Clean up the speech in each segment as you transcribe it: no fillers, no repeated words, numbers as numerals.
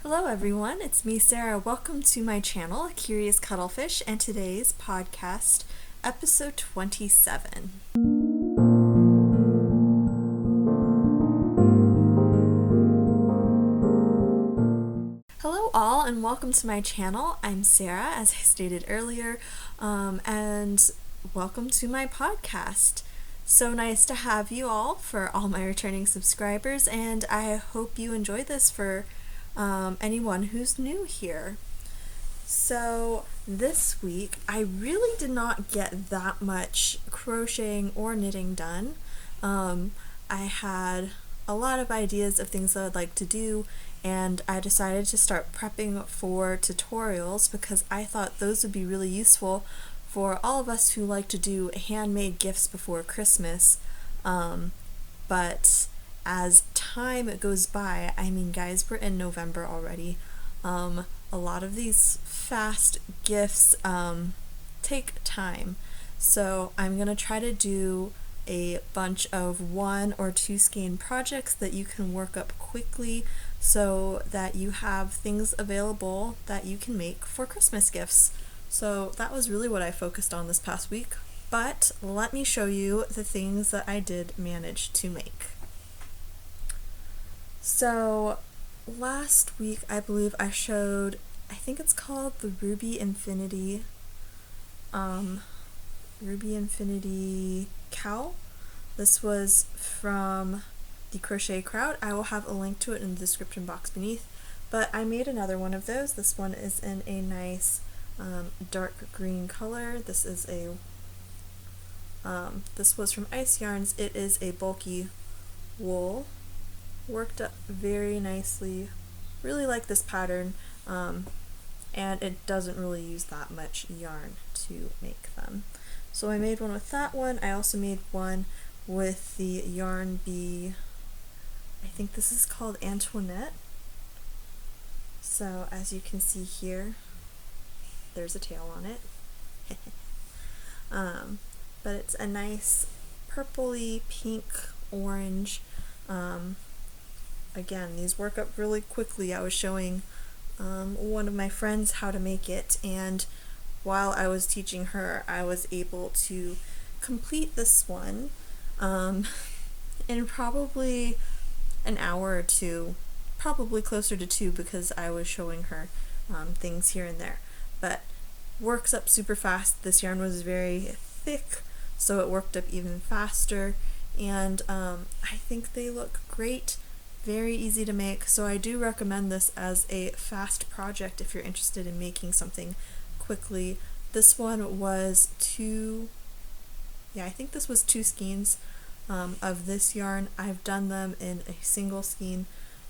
Hello everyone, it's me Sarah. Welcome to my channel, Curious Cuttlefish, and today's podcast, episode 27. Hello all and welcome to my channel. I'm Sarah, as I stated earlier, and welcome to my podcast. So nice to have you all for all my returning subscribers, and I hope you enjoy this for anyone who's new here. So this week I really did not get that much crocheting or knitting done. I had a lot of ideas of things that I'd like to do, and I decided to start prepping for tutorials because I thought those would be really useful for all of us who like to do handmade gifts before Christmas. But as time goes by, I mean, guys, we're in November already. A lot of these fast gifts take time. So I'm going to try to do a bunch of 1 or 2 skein projects that you can work up quickly so that you have things available that you can make for Christmas gifts. So that was really what I focused on this past week. But let me show you the things that I did manage to make. So last week I believe I showed, I think it's called the Ruby Infinity cowl. This was from the Crochet Crowd. I will have a link to it in the description box beneath, but I made another one of those. This one is in a nice dark green color. This is this was from Ice Yarns. It is a bulky wool, worked up very nicely. Really like this pattern, and it doesn't really use that much yarn to make them. So I made one with that one. I also made one with the Yarn Bee, I think this is called Antoinette. So as you can see here, there's a tail on it. But it's a nice purpley pink orange. Again, these work up really quickly. I was showing one of my friends how to make it, and while I was teaching her, I was able to complete this one in probably an hour or two, probably closer to 2 because I was showing her things here and there. But works up super fast. This yarn was very thick, so it worked up even faster, and I think they look great. Very easy to make, so I do recommend this as a fast project if you're interested in making something quickly. This one was I think this was 2 skeins of this yarn. I've done them in a single skein.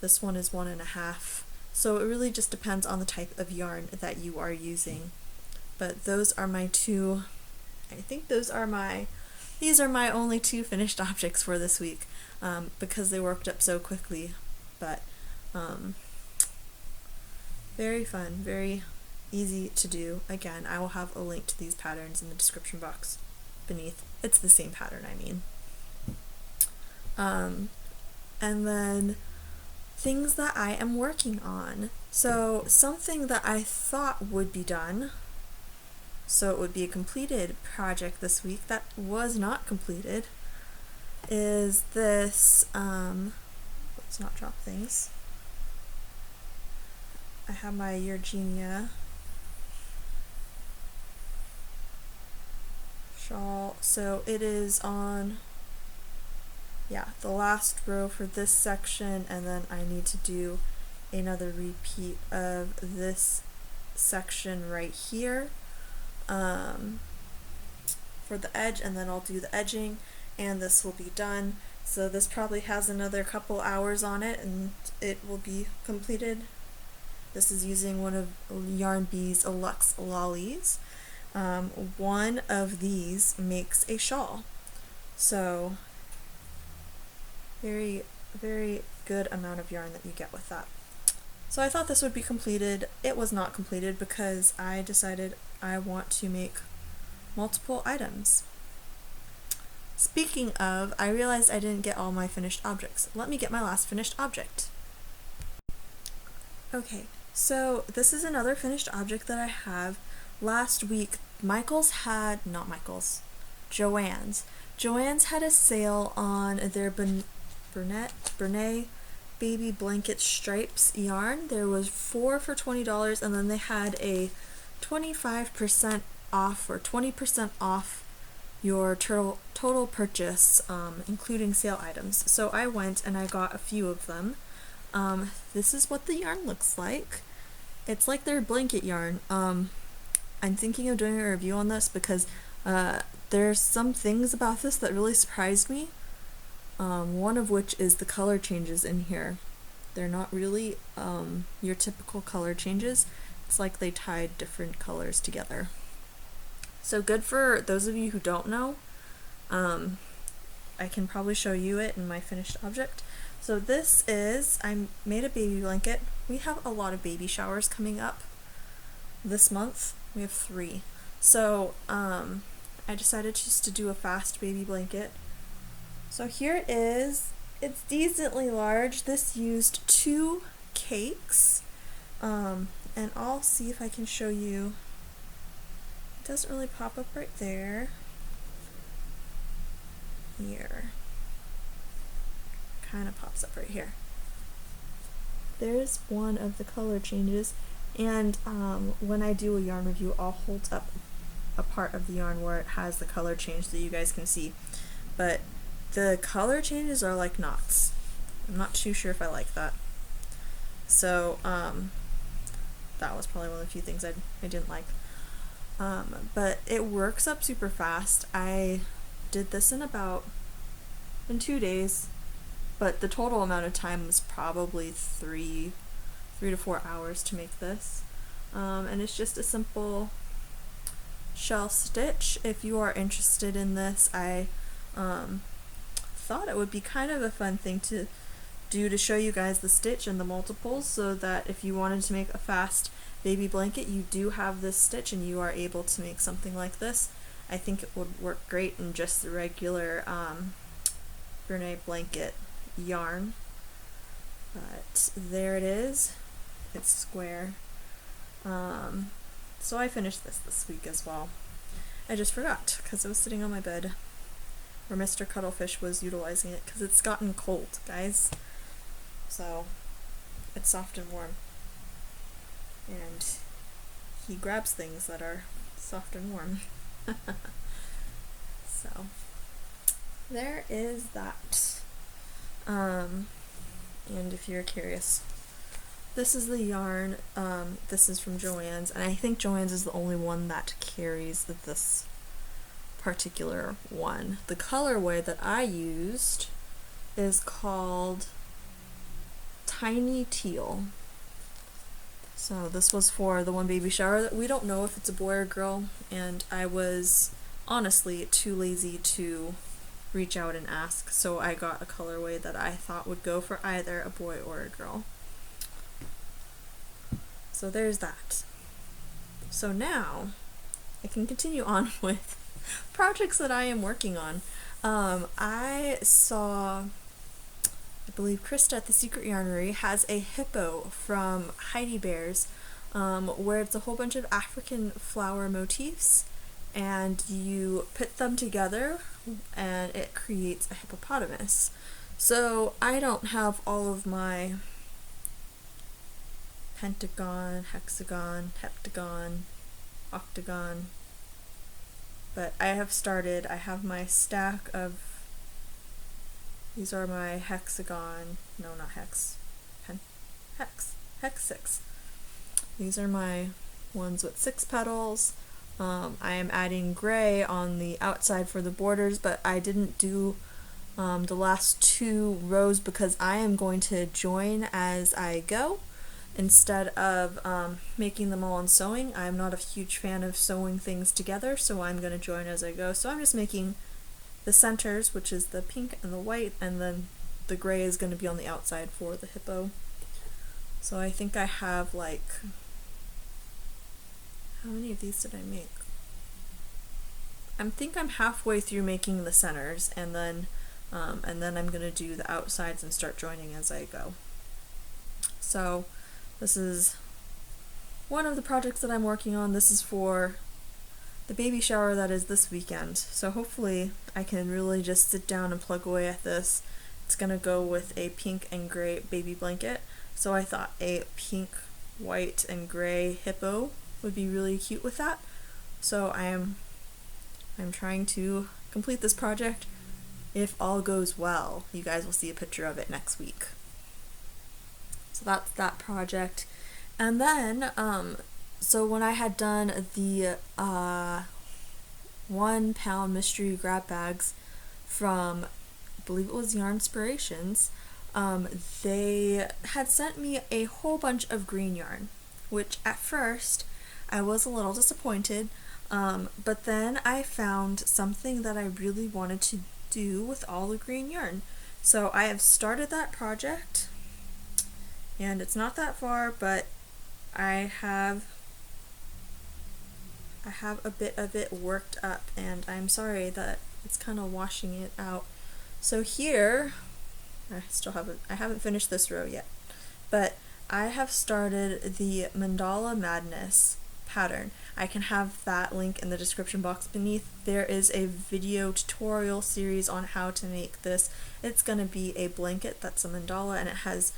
This one is 1.5. So it really just depends on the type of yarn that you are using. But those are my 2, I think these are my only 2 finished objects for this week, because they worked up so quickly. But very fun, very easy to do. Again, I will have a link to these patterns in the description box beneath. It's the same pattern, I mean. And then things that I am working on. So something that I thought would be done, so it would be a completed project this week that was not completed, is this, let's not drop things. I have my Eugenia shawl, so it is on, the last row for this section, and then I need to do another repeat of this section right here for the edge, and then I'll do the edging and this will be done. So this probably has another couple hours on it and it will be completed. This is using one of Yarn Bee's Luxe Lollies. One of these makes a shawl, so very, very good amount of yarn that you get with that. So I thought this would be completed. It was not completed because I decided I want to make multiple items. Speaking of, I realized I didn't get all my finished objects. Let me get my last finished object. Okay, so this is another finished object that I have. Last week, Joann's had a sale on their Bernay baby blanket stripes yarn. There was 4 for $20, and then they had a 25% off or 20% off your total purchase, including sale items. So I went and I got a few of them. This is what the yarn looks like. It's like their blanket yarn. I'm thinking of doing a review on this because there's some things about this that really surprised me. One of which is the color changes in here. They're not really your typical color changes. It's like they tied different colors together. So good for those of you who don't know. I can probably show you it in my finished object. So this is, I made a baby blanket. We have a lot of baby showers coming up this month. We have 3. So I decided just to do a fast baby blanket. So here it is. It's decently large. This used 2 cakes. And I'll see if I can show you. It doesn't really pop up right there. Here. Kind of pops up right here. There's one of the color changes, and when I do a yarn review, I'll hold up a part of the yarn where it has the color change so you guys can see. But the color changes are like knots. I'm not too sure if I like that. So that was probably one of the few things I didn't like. But it works up super fast. I did this in 2 days. But the total amount of time was probably 3 to 4 hours to make this. And it's just a simple shell stitch. If you are interested in this, I thought it would be kind of a fun thing to do to show you guys the stitch and the multiples, so that if you wanted to make a fast baby blanket, you do have this stitch and you are able to make something like this. I think it would work great in just the regular Bernay blanket yarn. But there it is. It's square. So I finished this week as well. I just forgot because it was sitting on my bed where Mr. Cuttlefish was utilizing it, because it's gotten cold, guys. So it's soft and warm. And he grabs things that are soft and warm. So there is that. And if you're curious, this is the yarn. This is from Joann's, and I think Joann's is the only one that carries this particular one. The colorway that I used is called Tiny Teal. So this was for the one baby shower that we don't know if it's a boy or girl, and I was honestly too lazy to reach out and ask, so I got a colorway that I thought would go for either a boy or a girl. So there's that. So now I can continue on with projects that I am working on. I saw, I believe Krista at the Secret Yarnery has a hippo from Heidi Bears, where it's a whole bunch of African flower motifs, and you put them together and it creates a hippopotamus. So I don't have all of my pentagon, hexagon, heptagon, octagon, but I have started. I have my stack of, these are my hexagon, no, not hex, hex 6. These are my ones with 6 petals. I am adding gray on the outside for the borders, but I didn't do the last 2 rows because I am going to join as I go instead of making them all and sewing. I'm not a huge fan of sewing things together, so I'm going to join as I go. So I'm just making the centers, which is the pink and the white, and then the gray is going to be on the outside for the hippo. So I think I have like, how many of these did I make? I think I'm halfway through making the centers, and then I'm going to do the outsides and start joining as I go. So This is one of the projects that I'm working on. This is for the baby shower that is this weekend. So hopefully I can really just sit down and plug away at this. It's gonna go with a pink and gray baby blanket. So I thought a pink, white, and gray hippo would be really cute with that. So I'm trying to complete this project. If all goes well, you guys will see a picture of it next week. So that's that project. And then, so when I had done the 1 pound mystery grab bags from, I believe it was Yarnspirations, they had sent me a whole bunch of green yarn, which at first I was a little disappointed, but then I found something that I really wanted to do with all the green yarn. So I have started that project, and it's not that far, but I have a bit of it worked up, and I'm sorry that it's kind of washing it out. So here, I haven't finished this row yet, but I have started the Mandala Madness pattern. I can have that link in the description box beneath. There is a video tutorial series on how to make this. It's going to be a blanket that's a mandala, and it has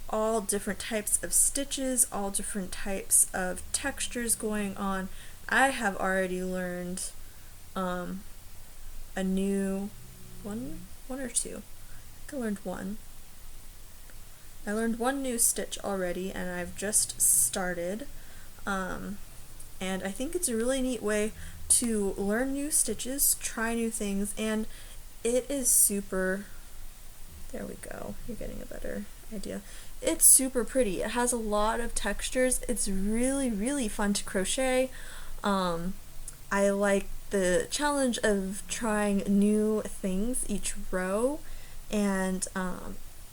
all different types of stitches, all different types of textures going on. I have already learned a new one or two. I think I learned one. I learned one new stitch already, and I've just started. And I think it's a really neat way to learn new stitches, try new things, and it is super, there we go, you're getting a better idea. It's super pretty. It has a lot of textures. It's really, really fun to crochet. I like the challenge of trying new things each row, and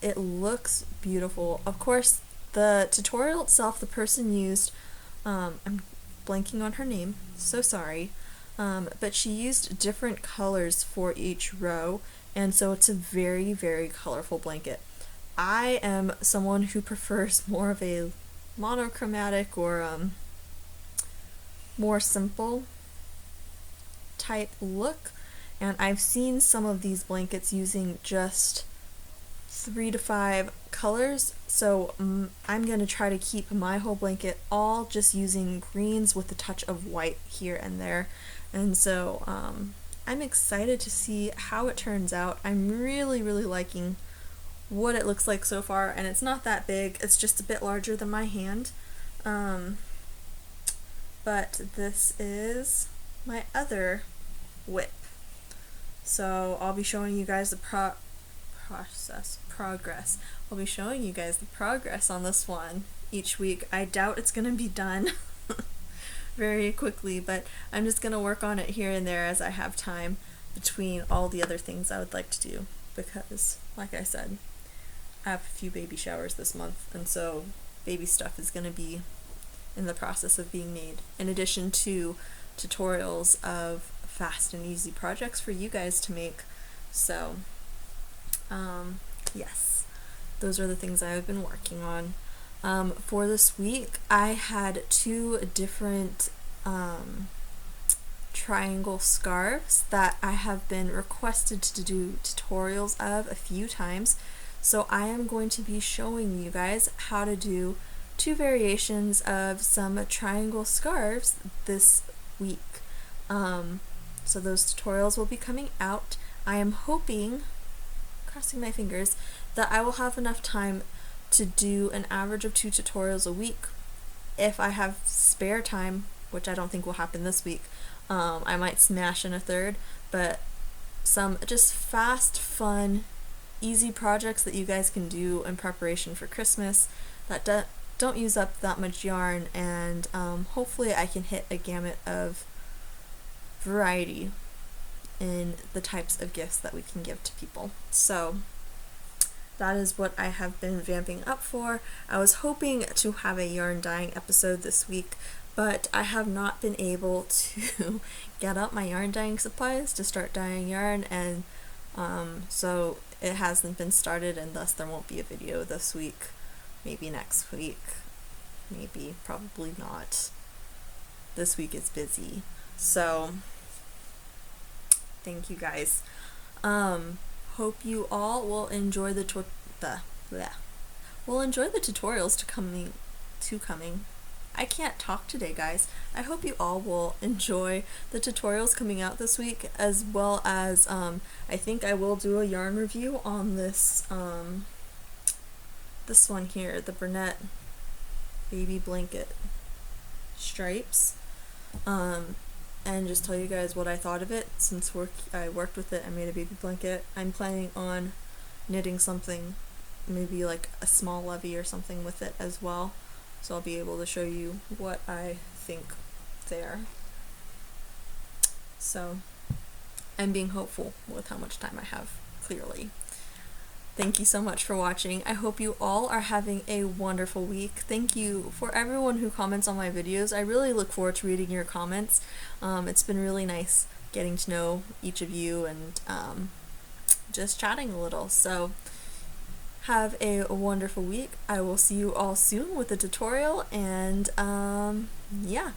it looks beautiful. Of course, the tutorial itself, the person used, I'm blanking on her name, so sorry, but she used different colors for each row, and so it's a very, very colorful blanket. I am someone who prefers more of a monochromatic or more simple type look, and I've seen some of these blankets using just 3 to 5 colors, so I'm going to try to keep my whole blanket all just using greens with a touch of white here and there. And so I'm excited to see how it turns out. I'm really, really liking what it looks like so far, and it's not that big, it's just a bit larger than my hand. But this is my other whip. So I'll be showing you guys the progress. I'll be showing you guys the progress on this one each week. I doubt it's gonna be done very quickly, but I'm just gonna work on it here and there as I have time between all the other things I would like to do, because like I said, I have a few baby showers this month, and so baby stuff is gonna be in the process of being made, in addition to tutorials of fast and easy projects for you guys to make. So yes, those are the things I've been working on. For this week, I had 2 different triangle scarves that I have been requested to do tutorials of a few times. So I am going to be showing you guys how to do 2 variations of some triangle scarves this week. So those tutorials will be coming out. I am hoping, crossing my fingers, that I will have enough time to do an average of 2 tutorials a week. If I have spare time, which I don't think will happen this week, I might smash in a third, but some just fast, fun, easy projects that you guys can do in preparation for Christmas that don't use up that much yarn, and hopefully I can hit a gamut of variety in the types of gifts that we can give to people. So that is what I have been vamping up for. I was hoping to have a yarn dyeing episode this week, but I have not been able to get up my yarn dyeing supplies to start dyeing yarn, and so it hasn't been started, and thus there won't be a video this week, maybe next week. maybe, probably not. This week is busy. So, thank you guys. Hope you all will enjoy the tutorials to coming. I can't talk today, guys. I hope you all will enjoy the tutorials coming out this week, as well as I think I will do a yarn review on this this one here, the Burnett baby blanket stripes, and just tell you guys what I thought of it. Since I worked with it, I made a baby blanket. I'm planning on knitting something, maybe like a small levy or something with it as well, so I'll be able to show you what I think there. So I'm being hopeful with how much time I have, clearly. Thank you so much for watching. I hope you all are having a wonderful week. Thank you for everyone who comments on my videos. I really look forward to reading your comments. It's been really nice getting to know each of you and just chatting a little. So have a wonderful week. I will see you all soon with a tutorial, and yeah.